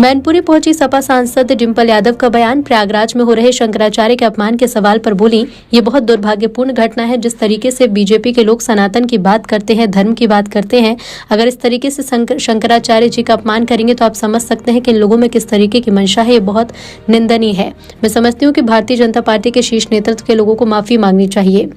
मैनपुरी पहुंची सपा सांसद डिंपल यादव का बयान। प्रयागराज में हो रहे शंकराचार्य के अपमान के सवाल पर बोली, ये बहुत दुर्भाग्यपूर्ण घटना है। जिस तरीके से बीजेपी के लोग सनातन की बात करते हैं, धर्म की बात करते हैं, अगर इस तरीके से शंकराचार्य जी का अपमान करेंगे तो आप समझ सकते हैं कि इन लोगों में किस तरीके की मंशा है। ये बहुत निंदनीय है। मैं समझती हूँ कि भारतीय जनता पार्टी के शीर्ष नेतृत्व के लोगों को माफी मांगनी चाहिए।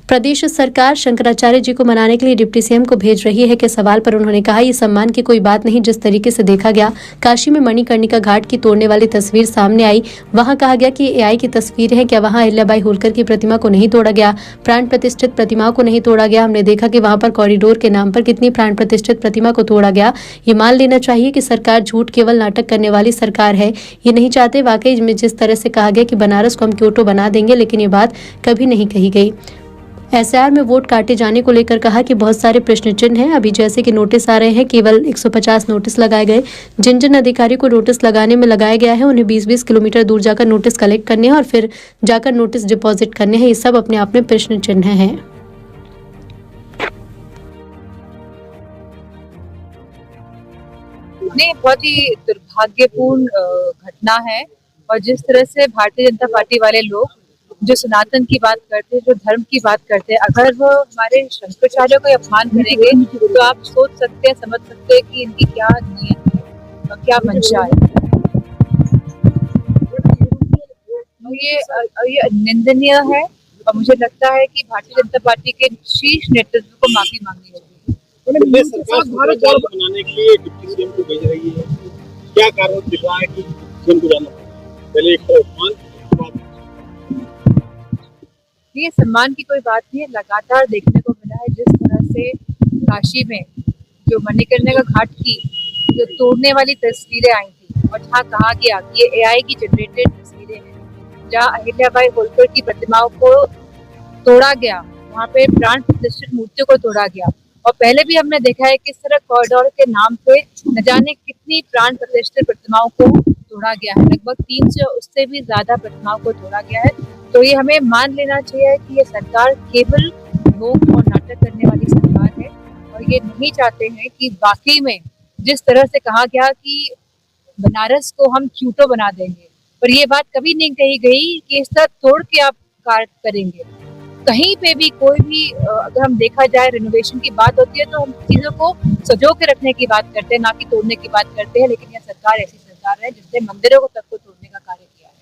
प्रदेश सरकार शंकराचार्य जी को मनाने के लिए डिप्टी सीएम को भेज रही है के सवाल पर उन्होंने कहा, ये सम्मान की कोई बात नहीं। जिस तरीके से देखा गया, काशी में मणिकर्णिका घाट की तोड़ने वाली तस्वीर सामने आई, वहां कहा गया कि एआई की तस्वीर है। क्या वहां अहिल्याबाई होलकर की प्रतिमा को नहीं तोड़ा गया? प्राण प्रतिष्ठित प्रतिमा को नहीं तोड़ा गया? हमने देखा कि वहां पर कॉरिडोर के नाम पर कितनी प्राण प्रतिष्ठित प्रतिमा को तोड़ा गया। ये मान लेना चाहिए कि सरकार झूठ केवल नाटक करने वाली सरकार है। ये नहीं चाहते वाकई में। जिस तरह से कहा गया कि बनारस को हम क्योटो बना देंगे, लेकिन ये बात कभी नहीं कही गई। एसआर में वोट काटे जाने को लेकर कहा कि बहुत सारे प्रश्न चिन्ह हैं। अभी जैसे कि नोटिस आ रहे हैं, केवल 150 नोटिस लगाए गए। जिन जिन अधिकारी को नोटिस लगाने में लगाया गया है, उन्हें 20-20 किलोमीटर दूर जाकर नोटिस कलेक्ट करने हैं और फिर जाकर नोटिस डिपॉजिट करने हैं। ये सब अपने आप में प्रश्न चिन्ह हैं। नहीं, बहुत ही दुर्भाग्यपूर्ण घटना है। और जिस तरह से भारतीय जनता पार्टी वाले लोग जो सनातन की बात करते हैं, जो धर्म की बात करते हैं, अगर वो हमारे शंकराचार्य को अपमान करेंगे तो आप सोच सकते हैं, समझ सकते हैं कि इनकी क्या नीयत है और क्या मंशा है। ये निंदनीय है और मुझे लगता है कि भारतीय जनता पार्टी के शीर्ष नेतृत्व को माफी मांगनी चाहिए। सरकार भारत जोड़ो बनाने के लिए डिप्टी सीएम को भेज रही है, क्या कारण दिख रहा है कि सीएम को जाना पहले एक अपमान? ये सम्मान की कोई बात नहीं है। लगातार देखने को मिला है जिस तरह से काशी में जो मणिकर्णिका घाट की जो तोड़ने वाली तस्वीरें आई थी और जहाँ कहा गया कि ये एआई की जनरेटेड तस्वीरें हैं, जहाँ अहिल्याबाई होलकर की प्रतिमाओं को तोड़ा गया, वहाँ पे प्राण प्रतिष्ठित मूर्तियों को तोड़ा गया। और पहले भी हमने देखा है किस तरह कॉरिडोर के नाम पे न जाने कितनी प्राण प्रतिष्ठित प्रतिमाओं को तोड़ा गया है। लगभग 300 उससे भी ज्यादा प्रतिमाओं को तोड़ा गया है। तो ये हमें मान लेना चाहिए कि ये सरकार केवल लोग और नाटक करने वाली सरकार है और ये नहीं चाहते हैं कि वाकई में जिस तरह से कहा गया कि बनारस को हम क्यूटो बना देंगे, पर ये बात कभी नहीं कही गई कि इस तरह तोड़ के आप कार्य करेंगे। कहीं पे भी कोई भी अगर हम देखा जाए रिनोवेशन की बात होती है तो हम चीजों को सजो के रखने की बात करते हैं, ना कि तोड़ने की बात करते हैं। लेकिन यह सरकार ऐसी सरकार है जिसने मंदिरों को तक को तोड़ने का कार्य किया है।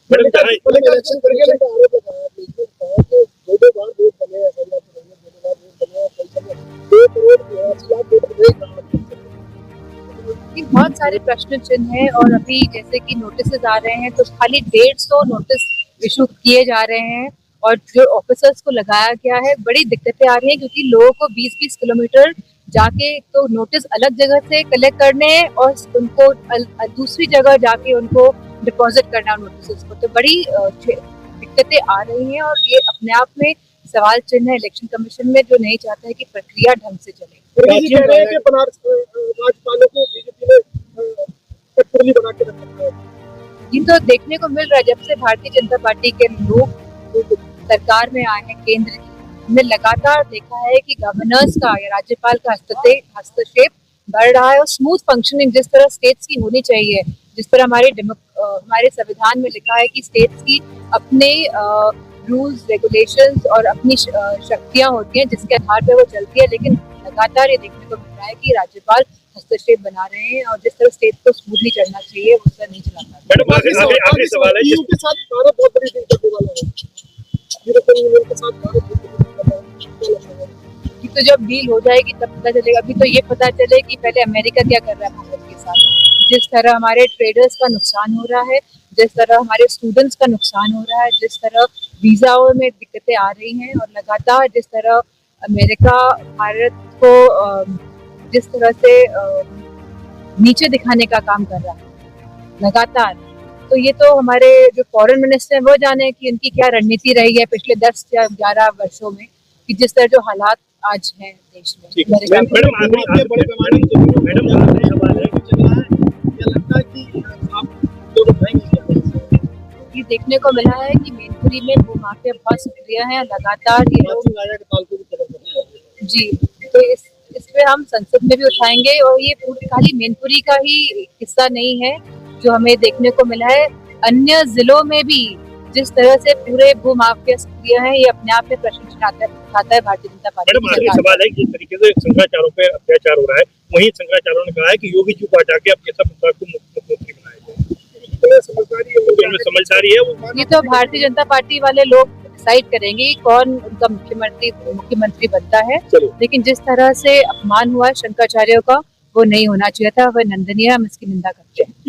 बहुत सारे प्रश्न चिन्ह हैं और अभी जैसे कि नोटिस आ रहे हैं तो खाली 150 नोटिस इशू किए जा रहे हैं और जो ऑफिसर्स को लगाया गया है, बड़ी दिक्कतें आ रही हैं क्योंकि लोगों को 20-20 किलोमीटर जाके तो नोटिस अलग जगह से कलेक्ट करने और उनको दूसरी जगह जाके उनको डिपॉजिट करना नोटिस को, तो बड़ी दिक्कतें आ रही हैं और ये अपने आप में सवाल चिन्ह है इलेक्शन कमीशन में, जो नहीं चाहता है कि प्रक्रिया ढंग से चले। ये तो देखने को मिल रहा है जब से भारतीय जनता पार्टी के लोग सरकार में आए हैं केंद्र की, हमने लगातार देखा है कि गवर्नर्स का या राज्यपाल का हस्तक्षेप बढ़ रहा है और स्मूथ फंक्शनिंग जिस तरह स्टेट्स की होनी चाहिए, जिस तरह हमारे संविधान में लिखा है कि स्टेट्स की अपने रूल्स रेगुलेशंस और अपनी शक्तियां होती हैं जिसके आधार पर वो चलती है। लेकिन लगातार ये देखने को मिल रहा है कि राज्यपाल हस्तक्षेप बना रहे हैं और जिस तरह स्टेट को स्मूथली चलना चाहिए उस तरह नहीं चलाता। तो जब डील हो जाएगी तब पता चलेगा। अभी तो ये पता चले कि पहले अमेरिका क्या कर रहा है भारत के साथ। जिस तरह हमारे ट्रेडर्स का नुकसान हो रहा है, जिस तरह हमारे स्टूडेंट्स का नुकसान हो रहा है, जिस तरह वीजाओं में दिक्कतें आ रही हैं और लगातार जिस तरह अमेरिका भारत को जिस तरह से नीचे दिखाने का काम कर रहा है लगातार, तो ये तो हमारे जो फॉरेन मिनिस्टर हैं वो जाने कि इनकी क्या रणनीति रही है पिछले 10 या 11 वर्षों में, कि जिस तरह जो हालात आज हैं देश में। ये देखने को मिला है कि मैनपुरी में भूमाफिया बहुत सक्रिय है, लगातार ये लोग जी, तो इस पे हम संसद में भी उठाएंगे और ये खाली मैनपुरी का ही किस्सा नहीं है, जो हमें देखने को मिला है अन्य जिलों में भी जिस तरह से पूरे भूमाफिया सक्रिय है, ये अपने आप में प्रश्न उठाता है भारतीय जनता पार्टी मैडम की आखिरी सरकार सवाल है कि जिस तरीके से शंकराचार्यों पे अत्याचार हो रहा है, वहीं शंकराचार्यों ने कहा है कि योगी जी को हटा के अब केशव प्रसाद को मुख्यमंत्री बनाया जाए। समझदारी है वो। ये तो भारतीय जनता पार्टी वाले लोग डिसाइड करेंगे कि कौन उनका मुख्यमंत्री बनता है, लेकिन जिस तरह से अपमान हुआ है शंकराचार्यों का वो नहीं होना चाहिए था, वह निंदनीय है, हम इसकी निंदा करते हैं।